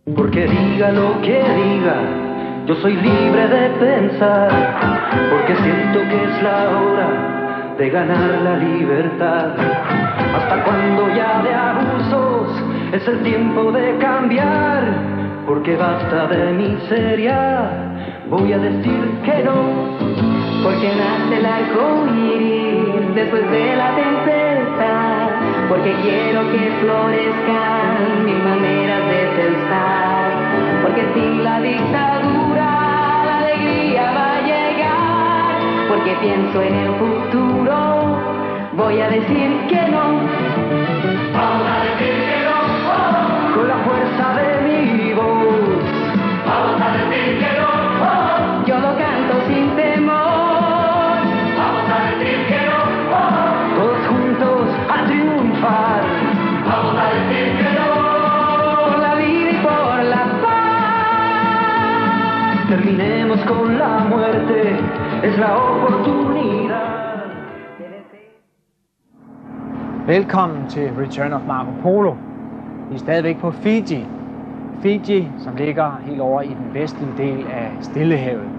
Porque diga lo que diga, yo soy libre de pensar, porque siento que es la hora de ganar la libertad. ¿Hasta cuando ya de abusos es el tiempo de cambiar? Porque basta de miseria, voy a decir que no. Porque nace el arco iris después de la tempestad. Porque quiero que florezcan mis maneras de pensar. Porque sin la dictadura la alegría va a llegar. Porque pienso en el futuro, voy a decir que no. Vamos a decir que no. Oh, con la fuerza de mi voz. Vamos a decir que no. Oh, yo lo canto sin temor. Vamos a decir que no. Todos juntos a triunfar. Vamos a decir que no. Por la vida y por la paz. Terminemos con la muerte, es la oportunidad. Velkommen til Return of Marco Polo. Vi er stadigvæk på Fiji. Fiji, som ligger helt over i den vestlige del af Stillehavet.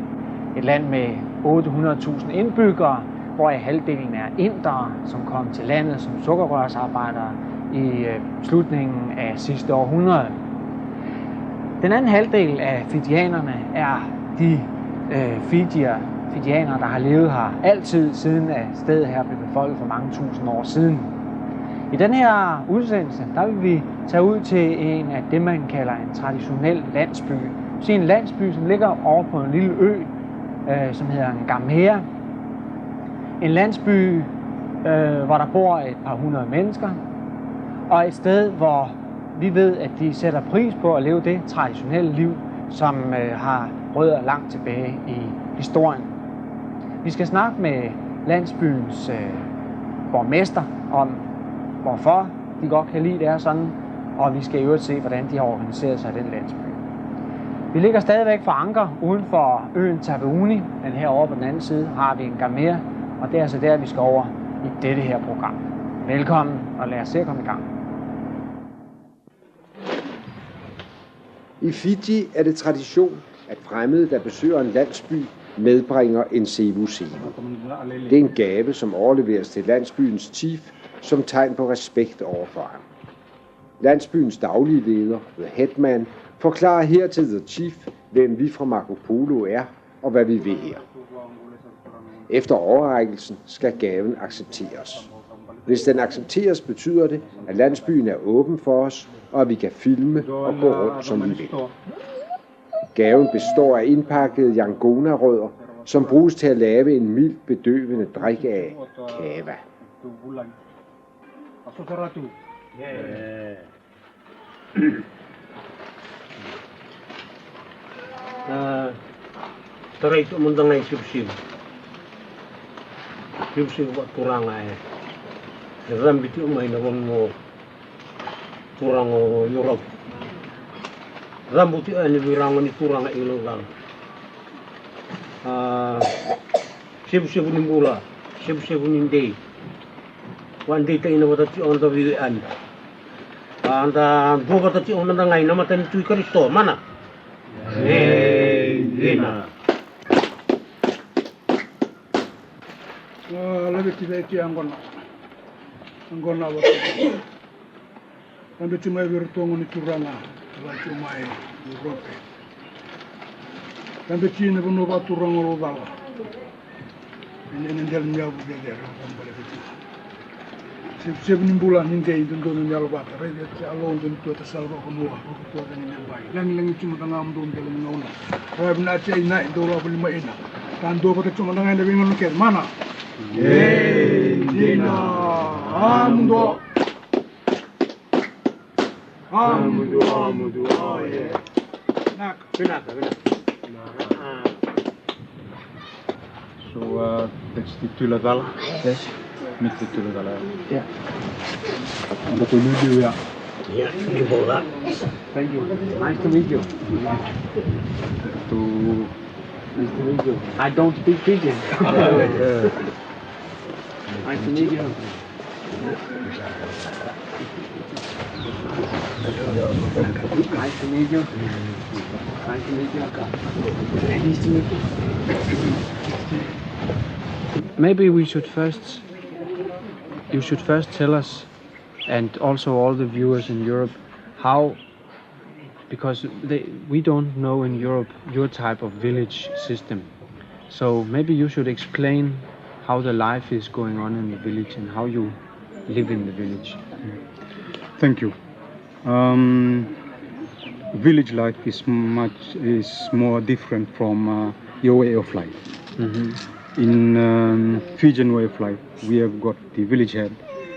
Et land med 800.000 indbyggere, hvor halvdelen er indere, som kom til landet som sukkerrørsarbejdere i slutningen af sidste århundrede. Den anden halvdel af fijianerne er de fijianere, der har levet her altid, siden at stedet her blev befolket for mange tusind år siden. I den her udsendelse, der vil vi tage ud til en af det, man kalder en traditionel landsby. Det er en landsby, som ligger over på en lille ø, som hedder en Gamea. En landsby, hvor der bor et par hundrede mennesker, og et sted, hvor vi ved, at de sætter pris på at leve det traditionelle liv, som har rødder langt tilbage i historien. Vi skal snakke med landsbyens borgmester om, hvorfor de godt kan lide det her sådan, og vi skal i øvrigt se, hvordan de har organiseret sig i den landsby. Vi ligger stadigvæk for anker uden for øen Taveuni, men herovre på den anden side har vi en Gamea, og det er altså der, vi skal over i dette her program. Velkommen, og lad os se at komme i gang. I Fiji er det tradition, at fremmede, der besøger en landsby, medbringer en cebu-cebu. Det er en gave, som overleveres til landsbyens chief, som tegn på respekt overfor ham. Landsbyens daglige leder, The Headman, forklarer her til The Chief, hvem vi fra Marco Polo er, og hvad vi vil her. Efter overrækkelsen skal gaven accepteres. Hvis den accepteres, betyder det, at landsbyen er åben for os, og at vi kan filme og gå rundt, som vi vil. Gaven består af indpakkede yangonarødder, som bruges til at lave en mild bedøvende drik af kava. Tara itu mendengai sip-sip. Sip-sip buat kurang aja. Ram itu main orang mau kurang Europe. Ram itu ani birang ni kurang ilegal. Sip-sip ni bola, sip-sip ni day. One day tayo na matati on the video anda dua matati on mendengai nama tadi tu Kristo mana? Gina. Lebih tidak itu anggona waktu. Anda cuma bertemu ni turana, cuma Europe. Anda Cina pun nak turang orang ini dalam jauh beda kembali itu. Seven bulan hindi itu menjal bater, dia alon itu tersalba semua, itu ada yang baik. Lang cuma tengah dalam ngona. Saya benar cai naik dolar 5 ina. Kan dua betul cuma tengah ada bingung ke mana? Dina amdo. Oh yeah. Nak. Benar. So that's the tuladala. Yes. Mitt i tuladala. Yeah. Anda tu lucu ya. Ya, ini bola. Thank you. Nice to meet you. Tu. Nice to meet you. I don't speak Fijian. Nice to meet you. Nice to meet you. Nice to meet you. Nice to meet you. Maybe you should first tell us, and also all the viewers in Europe, how, because we don't know in Europe your type of village system. So maybe you should explain how the life is going on in the village and how you live in the village. Thank you. Village life is more different from your way of life. In Fijian way of life, we have got the village head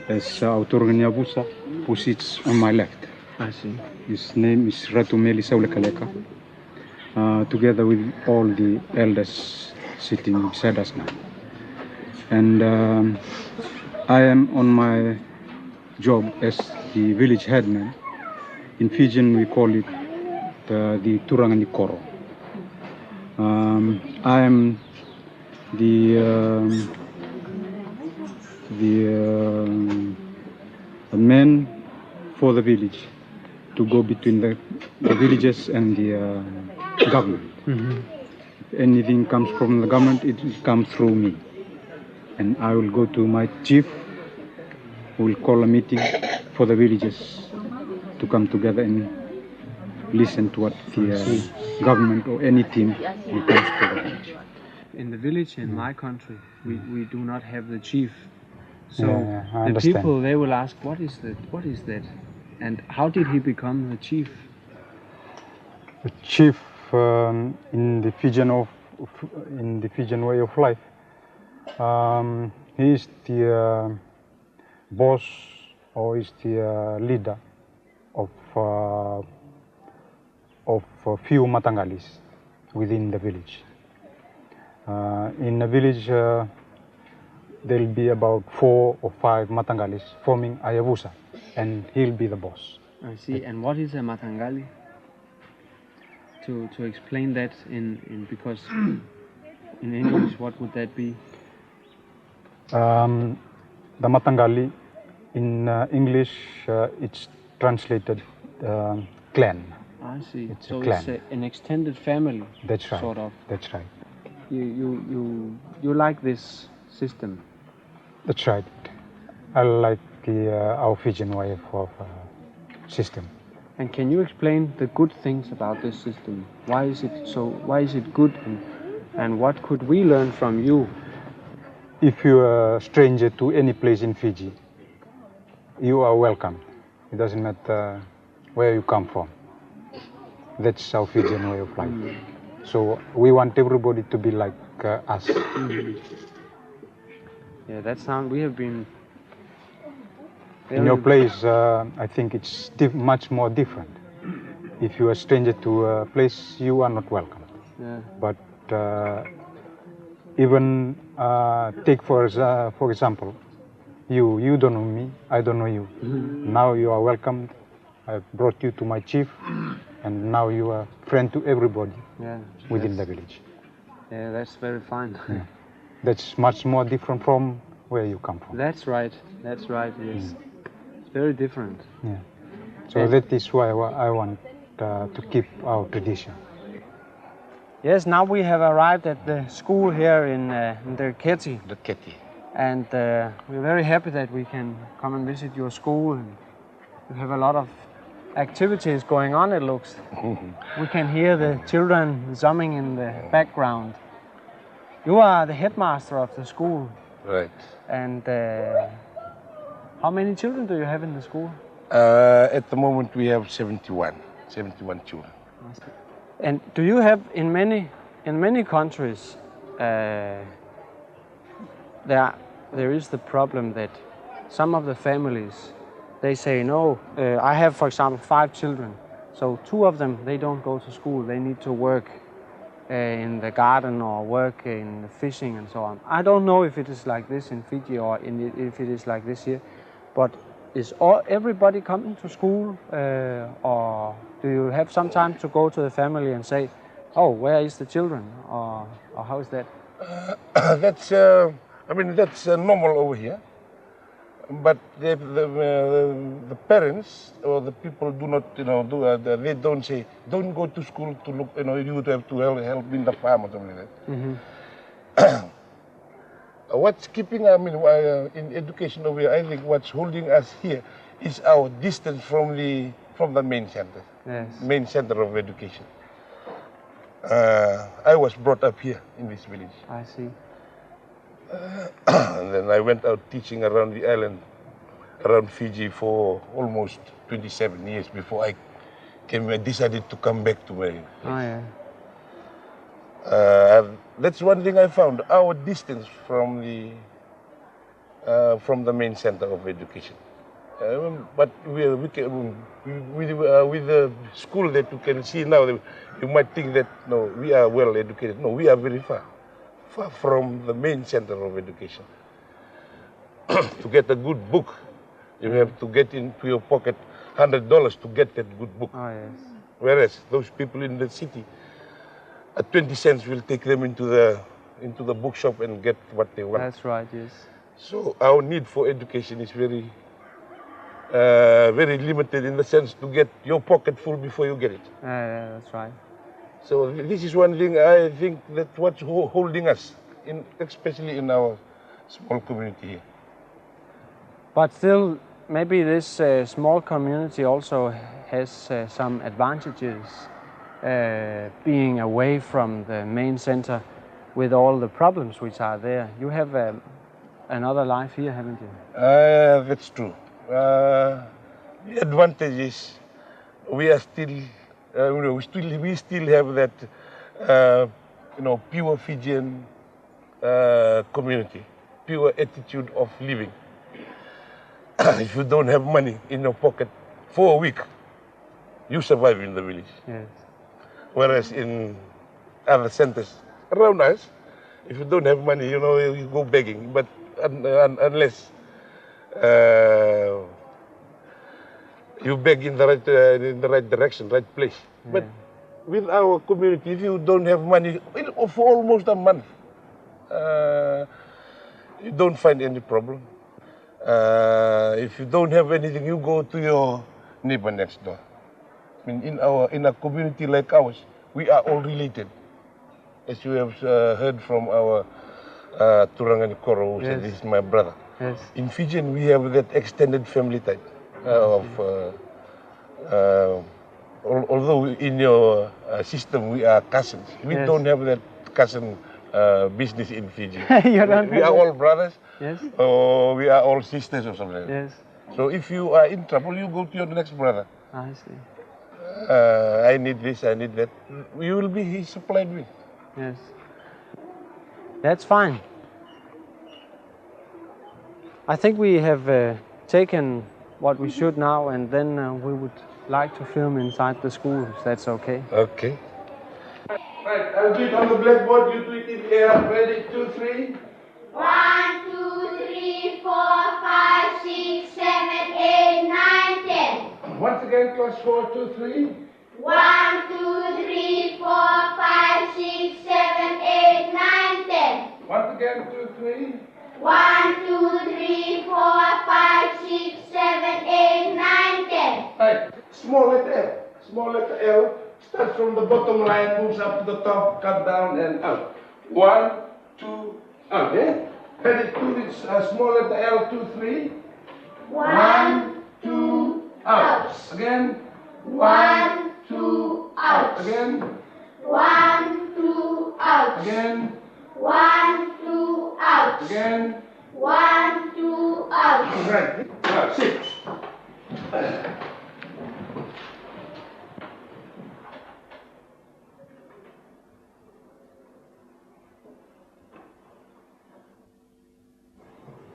as Autorgania Busa, who sits on my left. I see. His name is Ratu Meli Saulekaleka, together with all the elders sitting beside us now. And I am on my job as the village headman. In Fijian we call it the Turangani Koro. I am the man for the village to go between the villages and the government. If anything comes from the government, it will come through me. And I will go to my chief, who will call a meeting for the villagers to come together and listen to what the government or any team will come to the village. In the village in my country, we do not have the chief. So I the understand. people, they will ask, what is that? What is that? And how did he become the chief? The chief in the Fijian way of life, he is the boss or is the leader of a few Matangalis within the village. In the village, there will be about 4 or 5 Matangalis forming Ayabusa, and he'll be the boss. I see. And what is a Matangali? To explain that in because in English, what would that be? The Matangali in English, it's translated clan. I see. It's So a clan. it's an extended family. That's right. Sort of. That's right. You like this system? That's right. I like our Fijian way of system. And can you explain the good things about this system? Why is it good, and what could we learn from you? If you are a stranger to any place in Fiji, you are welcome. It doesn't matter where you come from. That's our Fijian way of life. So we want everybody to be like us. Yeah, that sound. We have been. In your place, I think it's much more different. If you are a stranger to a place, you are not welcome. Yeah. But even take for example, you don't know me, I don't know you. Now you are welcomed. I brought you to my chief, and now you are friend to everybody within the village. Yeah, that's very fine. Yeah. That's much more different from where you come from. That's right. That's right. Yes. It's very different. Yeah. So that is why I want to keep our tradition. Yes. Now we have arrived at the school here in the Keti. And we're very happy that we can come and visit your school. And you have a lot of activities going on, it looks. We can hear the children drumming in the background. You are the headmaster of the school. Right. And how many children do you have in the school? At the moment we have 71 children. And do you have in many countries there is the problem that some of the families, they say, no, I have, for example, 5 children. So 2 of them, they don't go to school. They need to work in the garden or work in fishing and so on. I don't know if it is like this in Fiji or if it is like this here. But is everybody coming to school? Or do you have some time to go to the family and say, oh, where is the children? Or how is that? That's, that's normal over here. but the parents or the people do not, they don't say, don't go to school to look, you would have to help in the farm or something like that. What's keeping, in education over here, I think what's holding us here is our distance from the main center. Yes. Main center of education. I was brought up here in this village. I see. And then I went out teaching around the island, around Fiji for almost 27 years before I decided to come back to my. Oh yeah. That's one thing I found, our distance from the main center of education. But with the school that you can see now, you might think that no, we are well educated. No, we are very far from the main center of education. To get a good book, you have to get into your pocket $100 to get that good book. Oh yes. Whereas those people in the city, at 20 cents will take them into the bookshop and get what they want. That's right. Yes. So our need for education is very limited in the sense to get your pocket full before you get it. Yeah, that's right. So this is one thing I think that what's holding us, especially in our small community here. But still, maybe this small community also has some advantages, being away from the main center with all the problems which are there. You have another life here, haven't you? That's true. The advantage is we are still, we still have that, pure Fijian community, pure attitude of living. If you don't have money in your pocket for a week, you survive in the village. Yes. Whereas in other centers around us, if you don't have money, you go begging. But unless you beg in the right direction, right place. Yeah. But with our community, if you don't have money for almost a month, you don't find any problem. If you don't have anything, you go to your neighbor next door. I mean, in a community like ours, we are all related. As you have heard from our Turangani Koro, who said this is my brother. Yes. In Fijian, we have that extended family type although in your system we are cousins, we don't have that cousin business in Fiji. We are all brothers. Yes. Or we are all sisters or something. Yes. So if you are in trouble, you go to your next brother. I see. I need this, I need that. You will be supplied with. Yes. That's fine. I think we have taken what we should now, and then we would like to film inside the school, if that's okay. Okay. Right, I'll do it on the blackboard, you do it in air. Ready, 2, 3. 1, 2, 3, 4, 5, 6, 7, 8, 9, 10. Once again, class 4, 2, 3. 1, 2, 3, 4, 5, 6, 7, 8, 9, 10. Once again, 2, 3. 1, 2, 3, 4, 5, 6, 7, 8, 9, 10. Right, small letter L. Small letter L starts from the bottom line, moves up to the top, cut down and out. 1, 2, out. Okay? Ready, 2, small letter L, 2, 3. 1, 2, out. Again. 1, 2, out. Again. 1, 2, out. Again. 1, 2, out. Again. 1, 2, out. Right. Now, 6.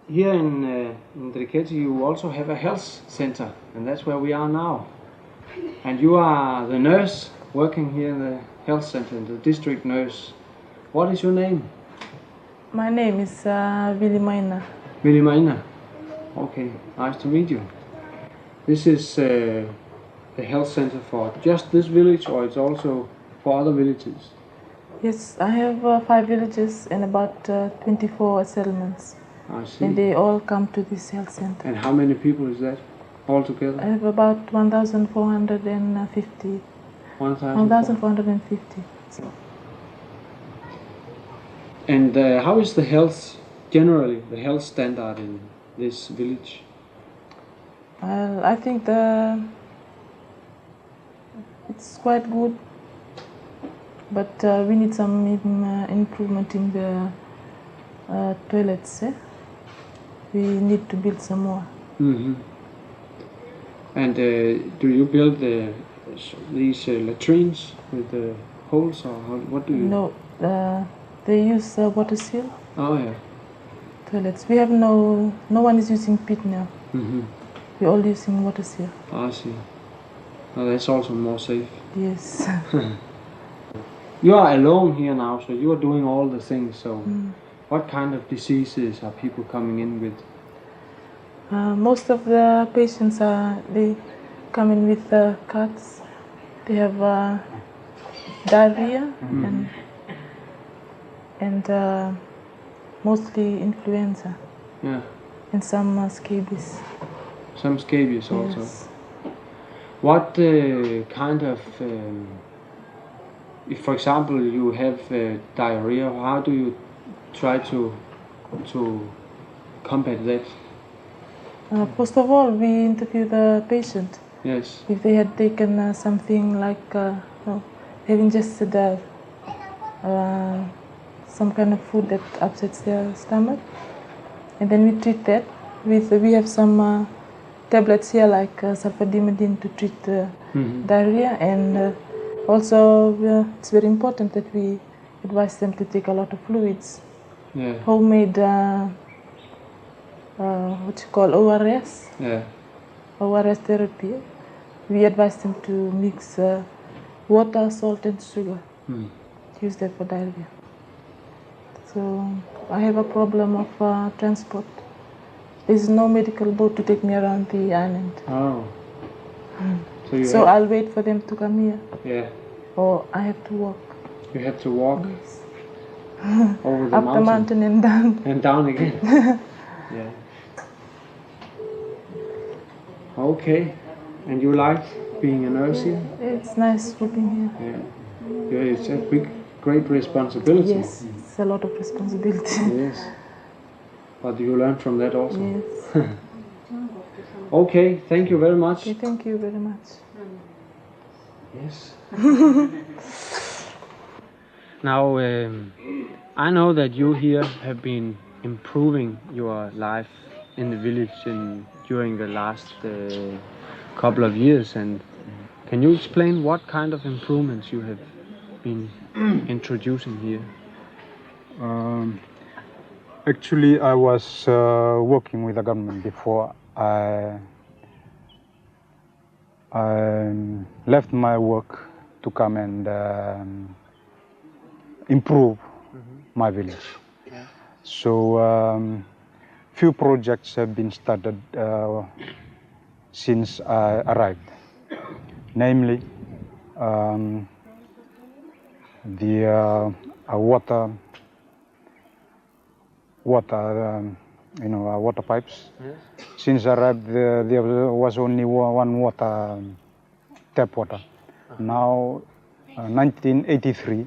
Here in Driketi, you also have a health center, and that's where we are now. And you are the nurse working here in the health center, the district nurse. What is your name? My name is Vilimaina. Vilimaina. Okay, nice to meet you. This is the health center for just this village, or it's also for other villages? Yes, I have 5 villages and about 24 settlements. I see. And they all come to this health center. And how many people is that altogether? I have about 1,450. 1,450. And how is the health, generally, the health standard in this village? Well, I think it's quite good, but we need some improvement in the toilets. We need to build some more. Mm-hmm. And do you build these latrines with the holes, or what do you? No, they use water seal. Oh yeah. Toilets. We have no one is using pit now. Mm-hmm. We're all using water seal. I see. Well, that's also more safe. Yes. You are alone here now, so you are doing all the things. So, what kind of diseases are people coming in with? Most of the patients they come in with cuts. They have diarrhea and mostly influenza. Yeah. And some scabies. Some scabies also. Yes. What kind of, if for example you have diarrhea, how do you try to combat that? First of all, we interview the patient. Yes. If they had taken something like they've ingested some kind of food that upsets their stomach, and then we treat that we have some tablets here like sulfadimidine to treat diarrhea, and also it's very important that we advise them to take a lot of fluids. Yeah. Homemade what you call ORS. Yeah. ORS therapy. We advise them to mix water, salt, and sugar. Use that for diarrhea. So I have a problem of transport. There's no medical boat to take me around the island. Oh. So I'll wait for them to come here. Yeah. Or I have to walk. You have to walk. Yes. Over the Up mountain. the mountain and down. And down again. Yeah. Okay. And you like being a nurse here? It's nice working here. Yeah. It's a great responsibility. Yes, it's a lot of responsibility. Yes. But you learn from that also. Yes. Okay, thank you very much. Okay, thank you very much. Yes. Now, I know that you here have been improving your life in the village during the last couple of years, and can you explain what kind of improvements you have been introducing here? Actually, I was working with the government before I left my work to come and improve my village. Yeah. So few projects have been started since I arrived, namely the water pipes. Yes. Since I arrived, there was only one water, tap water. Now, 1983,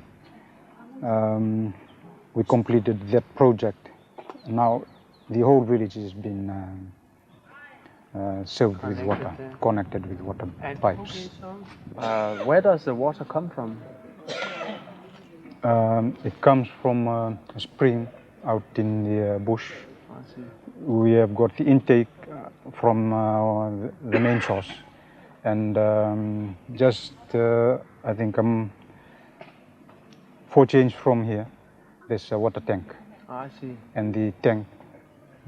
we completed that project. Now, the whole village has been served with water, connected with water pipes. Okay, so where does the water come from? It comes from a spring out in the bush. I see. We have got the intake from the main source, and just I think 4 change from here, there's a water tank. I see. And the tank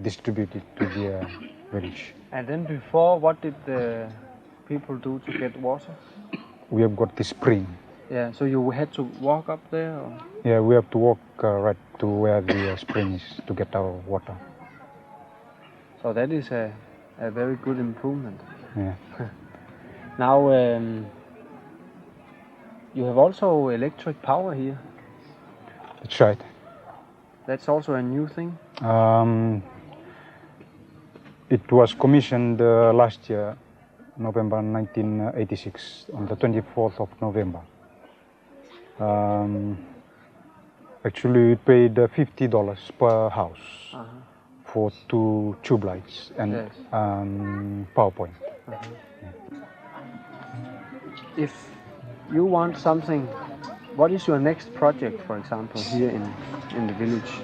distributed to the village. And then before, what did the people do to get water? We have got the spring. Yeah, so you had to walk up there? Or? Yeah, we have to walk right to where the spring is to get our water. So that is a very good improvement. Yeah. Now, you have also electric power here. That's right. That's also a new thing? It was commissioned last year, November 1986, on the 24th of November. Actually, we paid $50 per house for 2 tube lights and PowerPoint. If you want something, what is your next project, for example, here in the village?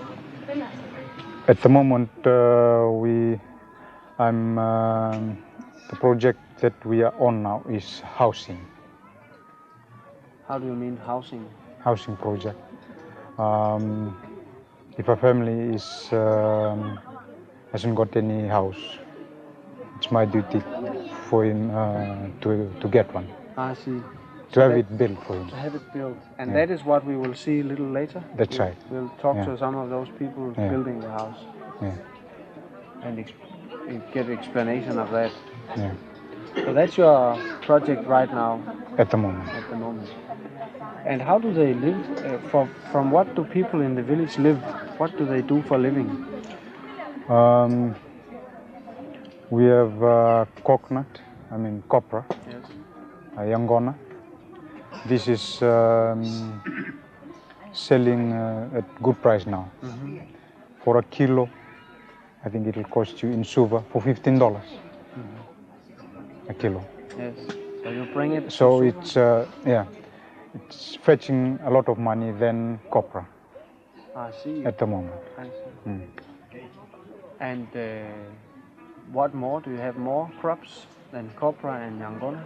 At the moment, the project that we are on now is housing. How do you mean housing? Housing project. If a family hasn't got any house, it's my duty for him to get one. I see. To have it built for him. To have it built. And that is what we will see a little later? That's right. We'll talk to some of those people building the house. And get explanation of that. So that's your project right now? At the moment. At the moment. And how do they live? From what do people in the village live? What do they do for living? We have coconut, copra, yangona. This is selling at good price now. For a kilo, I think it will cost you in Suva for $15 a kilo. Yes. So you bring it. So it's it's fetching a lot of money than copra. I see. At the moment. I see. And what more? Do you have more crops than copra and yangona?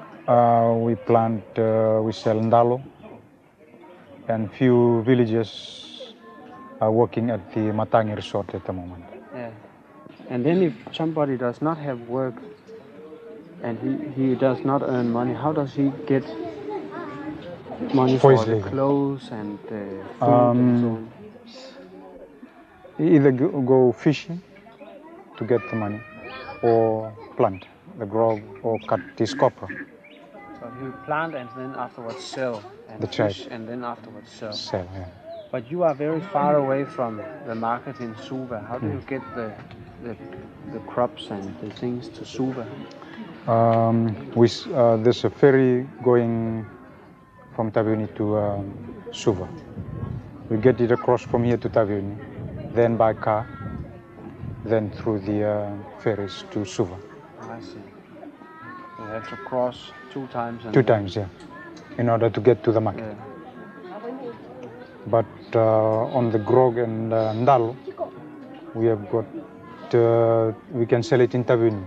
We plant, we sell ndalo, and few villages are working at the Matangi resort at the moment. Yeah. And then if somebody does not have work and he does not earn money, how does he get money for the clothes and food and so on? He either go fishing to get the money or plant the grove or cut this copra. So you plant and then afterwards sell, and fish and then afterwards sell. Sell, yeah. But you are very far away from the market in Suva. How do you get the crops and the things to Suva? There's a ferry going from Taveuni to Suva. We get it across from here to Taveuni, then by car, then through the ferries to Suva. I see. You have to cross 2 times. Two times, yeah, in order to get to the market. But on the grog and ndalo, we have got, we can sell it in Taveuni.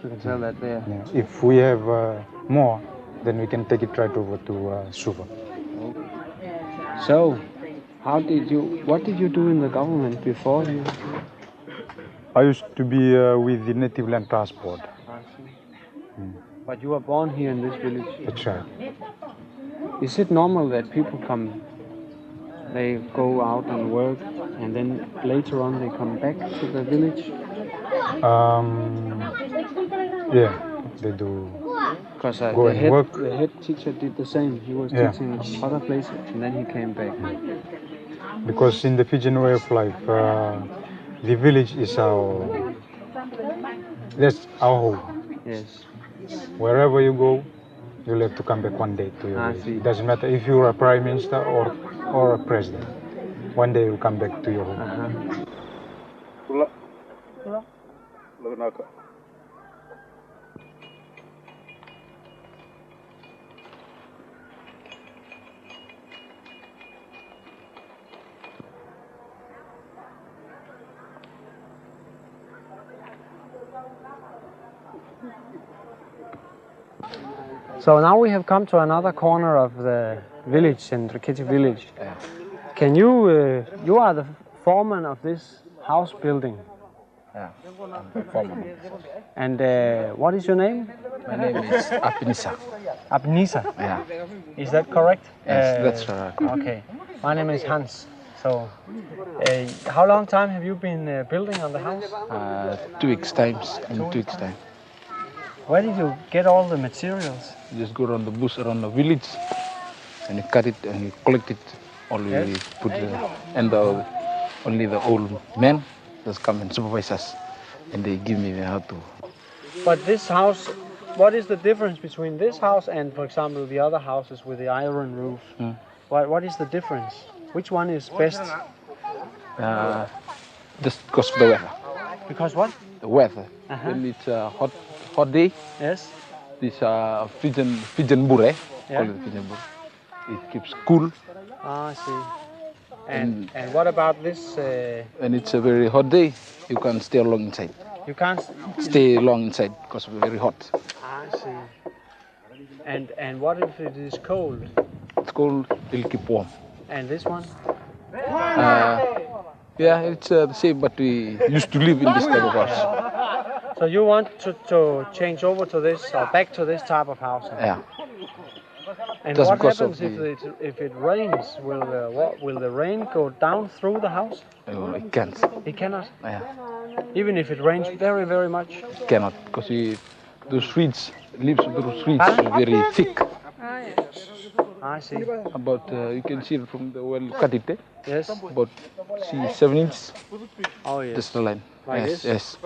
You can sell that there. Yeah. If we have more, then we can take it right over to Suva. So, what did you do in the government before you? I used to be with the Native Land Transport. I see. But you were born here in this village? That's right. Is it normal that people they go out and work and then later on they come back to the village? Yeah, they do. Because go and work. The head teacher did the same. He was teaching other places and then he came back. Because in the Fijian way of life, the village is that's our home. Yes. Wherever you go, you'll have to come back one day to your village. It doesn't matter if you're a prime minister or a president. One day you'll come back to your home. So now we have come to another corner of the village, in Rikiti village. Can you, you are the foreman of this house building? Yeah, I'm the foreman. And what is your name? My name is Abnisa. Abnisa? Yeah. Is that correct? Yes, that's correct. Okay. My name is Hans. So, how long time have you been building on the house? 2 weeks times, in 2 weeks time. Where did you get all the materials? You just go around the bush, around the village, and you cut it and you collect it. Only put only the old men just come and supervise us. and they give me how to. But this house, what is the difference between this house and, for example, the other houses with the iron roof? What is the difference? Which one is best? Just because of the weather. Because what? The weather. When it's a hot day. Yes. This Fijian bure. Call it Fijian bure. It keeps cool. Ah, I see. And what about this? When it's a very hot day, you can't stay long inside. You can't stay long inside because it's very hot. I see. And what if it is cold? It's cold, it'll keep warm. And this one? Yeah, it's the same, but we used to live in this type of house. So you want to change over to this or back to this type of house? Yeah. And Just what because happens of if it rains? Will the rain go down through the house? It can't. It cannot. Yeah. Even if it rains very, very much. It cannot, because those leaves of those reeds are very thick. I see. About you can see it from the well cut it. Yes. About 7 inches. Oh yes. That's the line. Like yes. this? Yes.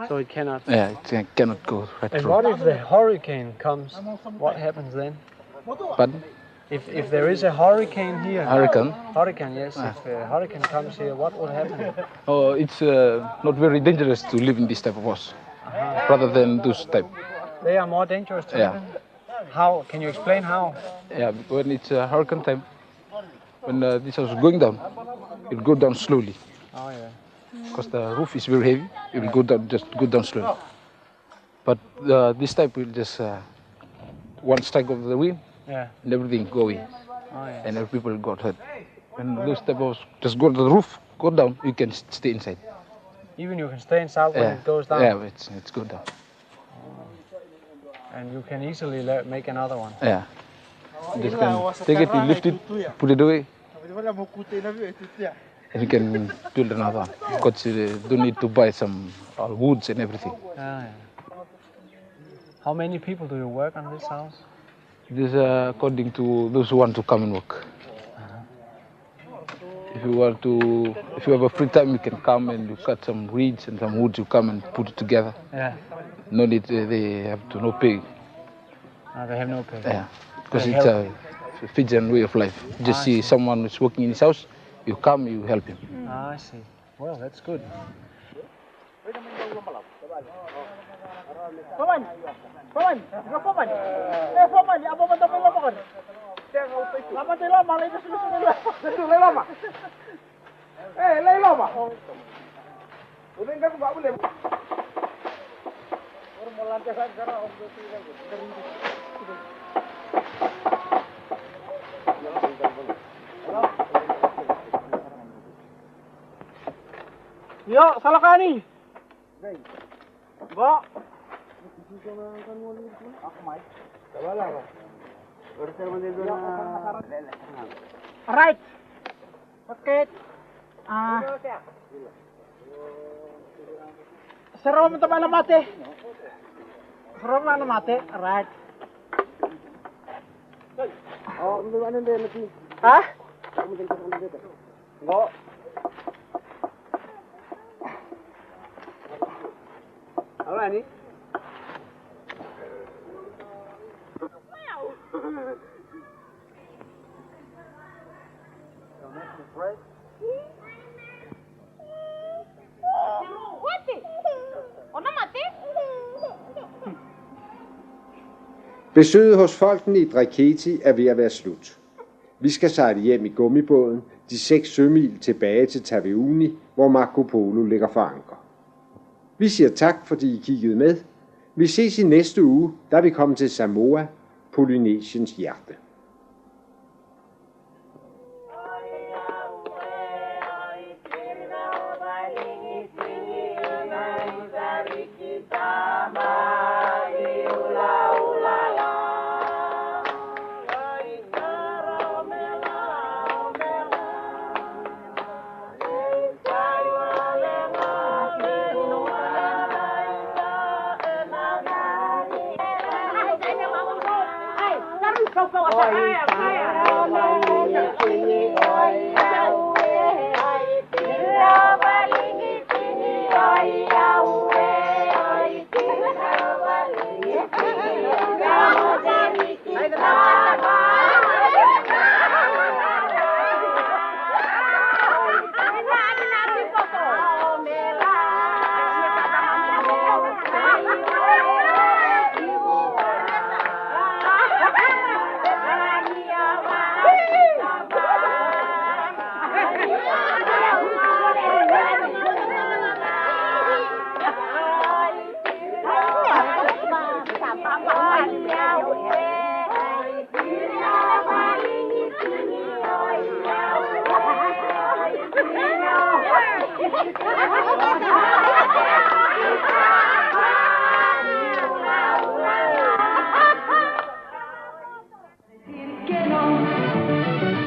So it cannot. Yeah, it cannot go right And through. what if the hurricane comes? What happens then? Pardon? If there is a hurricane here. Hurricane? Hurricane, yes. If a hurricane comes here, what will happen? Oh, it's not very dangerous to live in this type of house, rather than those type. They are more dangerous to live in? How? Can you explain how? Yeah, when it's hurricane time, when this house is going down, it will go down slowly. Oh yeah. Because the roof is very heavy, it will go down slowly. But this type will just one strike of the wind, and everything go away, and every people got hurt. And those type of just go to the roof, go down, you can stay inside. Even you can stay inside when it goes down. Yeah, it's go down. And you can easily make another one. Yeah. You just can take it, you lift it, put it away, and you can build another one. Because you don't need to buy some woods and everything. How many people do you work on this house? This is according to those who want to come and work. If you have a free time, you can come and you cut some reeds and some wood. You come and put it together. Yeah. No need. They have to no pay. They have no pay. Yeah, because it's a Fijian way of life. Just see someone who's working in his house, you come, you help him. I see. Well, that's good. Yo, salah kani. Ba. Right. Okay. Sarap mo tayo mate. Sarap na mate. Right. Oh, ano din lagi? Ha? Go. Apa ni? Besøget hos folkene i Draketi er ved at være slut. Vi skal sejle hjem i gummibåden, de 6 sømil tilbage til Taveuni, hvor Marco Polo ligger for anker. Vi siger tak, fordi I kiggede med. Vi ses i næste uge, da vi kommer til Samoa, Polynesiens hjerte. Oh,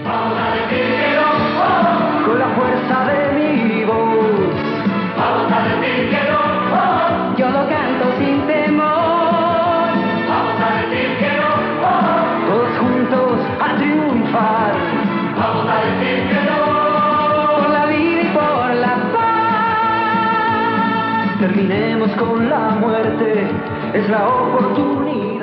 Vamos a decir que no. Con la fuerza de mi voz. Vamos a decir que no. Yo lo canto sin temor. Vamos a decir que no. Todos juntos a triunfar. Vamos a decir que no. Por la vida y por la paz. Terminemos con la muerte, es la oportunidad.